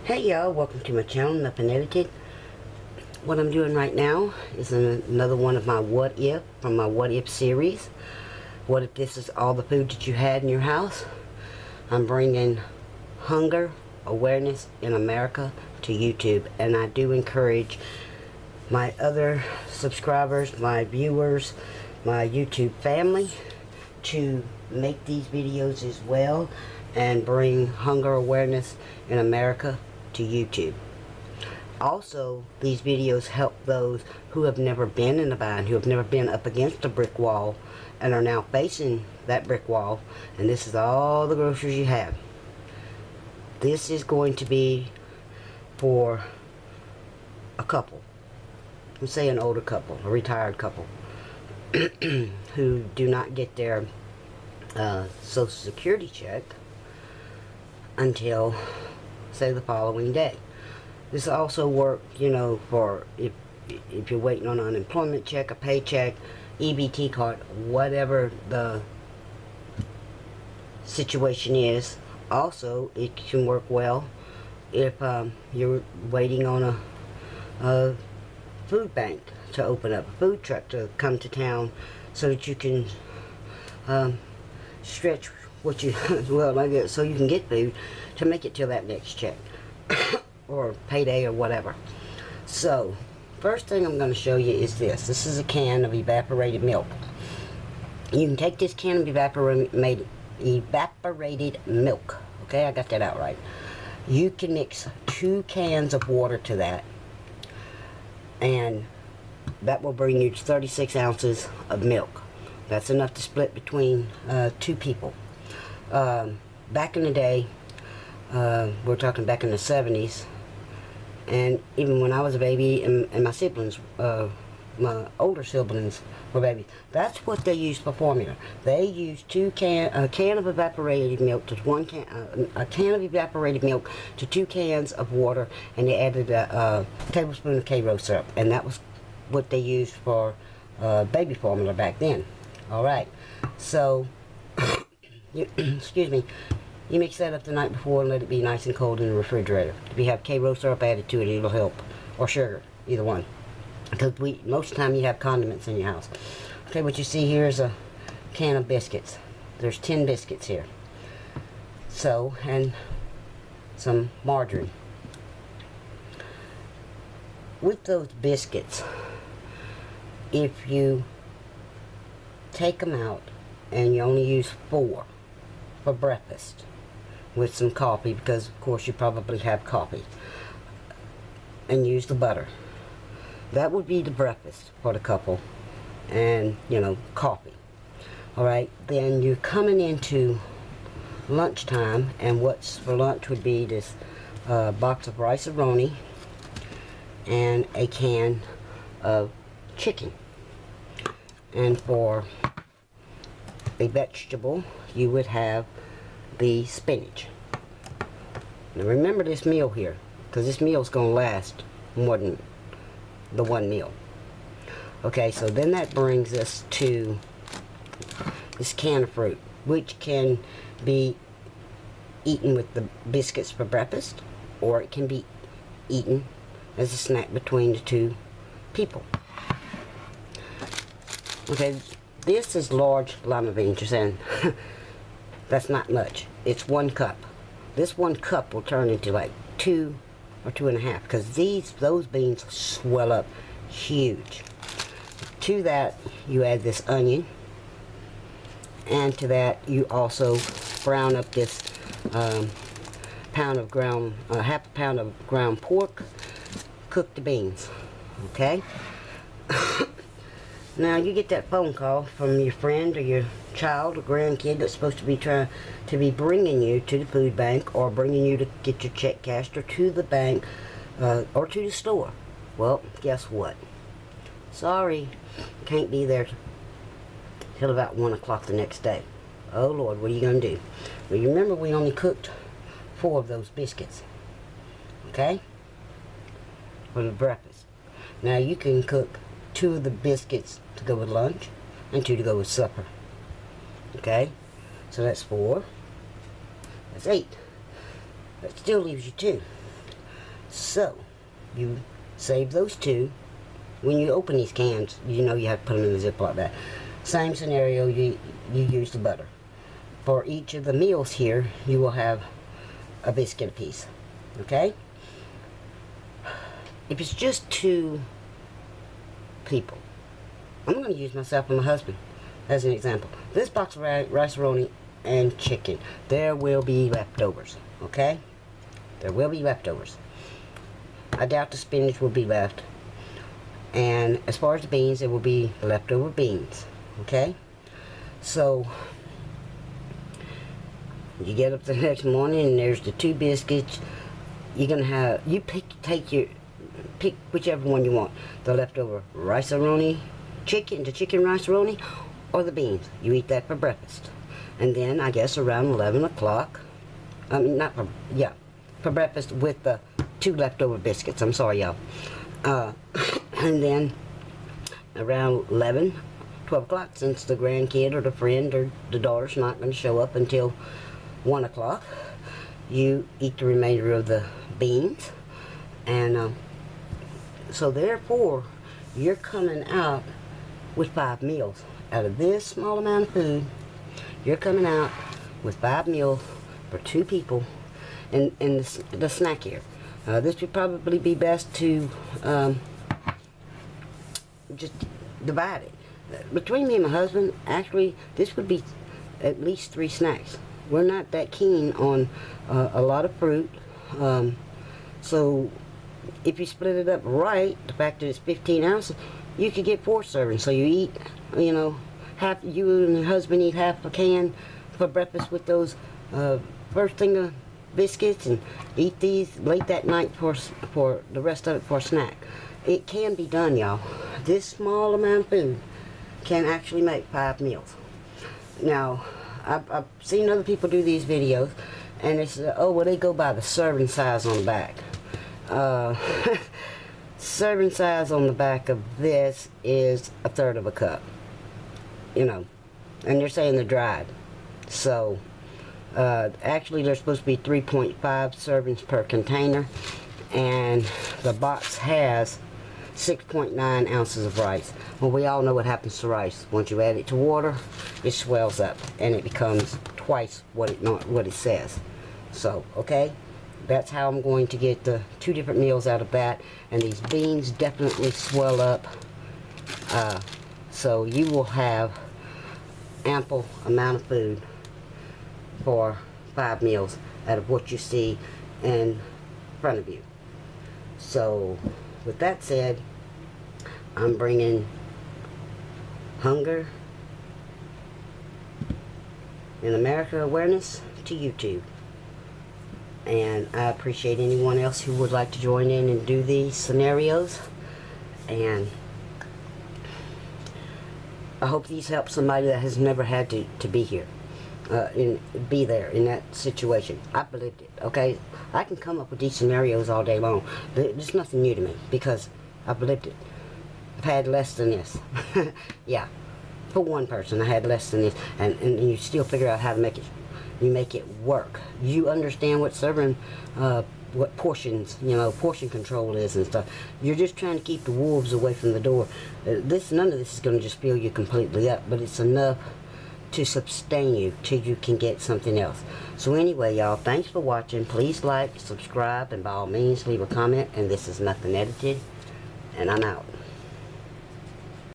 Hey y'all, welcome to my channel, Nothing Edited. What I'm doing right now is another one of my What If from my What If series. What if this is all the food that you had in your house? I'm bringing hunger awareness in America to YouTube, and I do encourage my other subscribers, my viewers, my YouTube family to make these videos as well and bring hunger awareness in America to YouTube. Also, these videos help those who have never been in a bind, who have never been up against a brick wall and are now facing that brick wall, and this is all the groceries you have. This is going to be for a couple, let's say an older couple, a retired couple who do not get their Social Security check until, say, the following day. This also works, for if you're waiting on an unemployment check, a paycheck, EBT card, whatever the situation is. Also, it can work well if you're waiting on a food bank to open up, a food truck to come to town, so that you can stretch what you well, I guess, so you can get food to make it till that next check or payday or whatever. So first thing I'm going to show you is this. This is a can of evaporated milk. You can take this can of evaporated milk. Okay, I got that out right. You can mix 2 cans of water to that, and that will bring you 36 ounces of milk. That's enough to split between 2 people. Back in the day, we're talking back in the 70s, and even when I was a baby and my siblings, my older siblings were babies, that's what they used for formula. They used a can of evaporated milk to a can of evaporated milk to 2 cans of water, and they added a tablespoon of Karo syrup, and that was what they used for baby formula back then. Alright, so excuse me, you mix that up the night before and let it be nice and cold in the refrigerator. If you have Karo syrup added to it, it'll help, or sugar, either one, because most of the time you have condiments in your house. Okay, what you see here is a can of biscuits. There's 10 biscuits here. So, and some margarine. With those biscuits, if you take them out and you only use 4 for breakfast with some coffee, because of course you probably have coffee, and use the butter, that would be the breakfast for the couple, and coffee. Alright, then you're coming into lunchtime, and what's for lunch would be this box of Rice-A-Roni and a can of chicken. And for a vegetable, you would have the spinach. Now remember this meal here, because this meal is going to last more than the one meal. Okay, so then that brings us to this can of fruit, which can be eaten with the biscuits for breakfast, or it can be eaten as a snack between the 2 people. Okay, this is large lima beans, you're saying. That's not much. It's 1 cup. This 1 cup will turn into like 2 or 2.5, because those beans swell up huge. To that, you add this onion, and to that you also brown up this half a pound of ground pork. Cook the beans. Okay. Now you get that phone call from your friend or your child or grandkid that's supposed to be trying to be bringing you to the food bank, or bringing you to get your check cashed, or to the bank, or to the store. Well, guess what? Sorry, can't be there till about 1 o'clock the next day. Oh Lord, what are you going to do? Well, you remember we only cooked 4 of those biscuits. Okay? For the breakfast. Now you can cook 2 of the biscuits to go with lunch, and 2 to go with supper. Okay, so that's 4. That's 8. That still leaves you 2. So, you save those two. When you open these cans, you know you have to put them in a Ziploc bag. Same scenario, you use the butter. For each of the meals here, you will have a biscuit apiece. Okay? If it's just 2 people, I'm going to use myself and my husband as an example. This box of rice-a-roni and chicken, there will be leftovers. Okay? There will be leftovers. I doubt the spinach will be left. And as far as the beans, there will be leftover beans. Okay? So, you get up the next morning and there's the 2 biscuits. You're going to have, you pick whichever one you want. The leftover rice-a-roni chicken, the chicken rice-a-roni, or the beans. You eat that for breakfast. And then, I guess around 11 o'clock, I mean, not for, yeah, for breakfast with the 2 leftover biscuits. I'm sorry, y'all. And then around 11, 12 o'clock, since the grandkid or the friend or the daughter's not going to show up until 1 o'clock, you eat the remainder of the beans. And so therefore, you're coming out with 5 meals. Out of this small amount of food, you're coming out with 5 meals for 2 people in the snack here. This would probably be best to just divide it. Between me and my husband, actually, this would be at least 3 snacks. We're not that keen on a lot of fruit. So if you split it up right, the fact that it's 15 ounces, you could get 4 servings. So you eat, you know, half, you and your husband eat half a can for breakfast with those first thing of biscuits, and eat these late that night for the rest of it for a snack. It can be done, y'all. This small amount of food can actually make 5 meals. Now, I've seen other people do these videos, and it's, oh, well, they go by the serving size on the back. Serving size on the back of this is 1/3 of a cup. You know, and they're saying they're dried. So, actually, there's supposed to be 3.5 servings per container, and the box has 6.9 ounces of rice. Well, we all know what happens to rice. Once you add it to water, it swells up and it becomes twice what it says. So, okay, that's how I'm going to get the 2 different meals out of that. And these beans definitely swell up. So you will have ample amount of food for 5 meals out of what you see in front of you. So, with that said, I'm bringing hunger in America awareness to YouTube. And I appreciate anyone else who would like to join in and do these scenarios. And I hope these help somebody that has never had to be here. Be there in that situation. I believed it, okay? I can come up with these scenarios all day long. There's nothing new to me because I've lived it. I've had less than this. Yeah, for one person I had less than this, and you still figure out how to make it. You make it work. You understand what serving, what portions, you know, portion control is and stuff. You're just trying to keep the wolves away from the door. None of this is going to just fill you completely up, but it's enough to sustain you till you can get something else. So anyway, y'all, thanks for watching. Please like, subscribe, and by all means leave a comment. And this is Nothing Edited, and I'm out.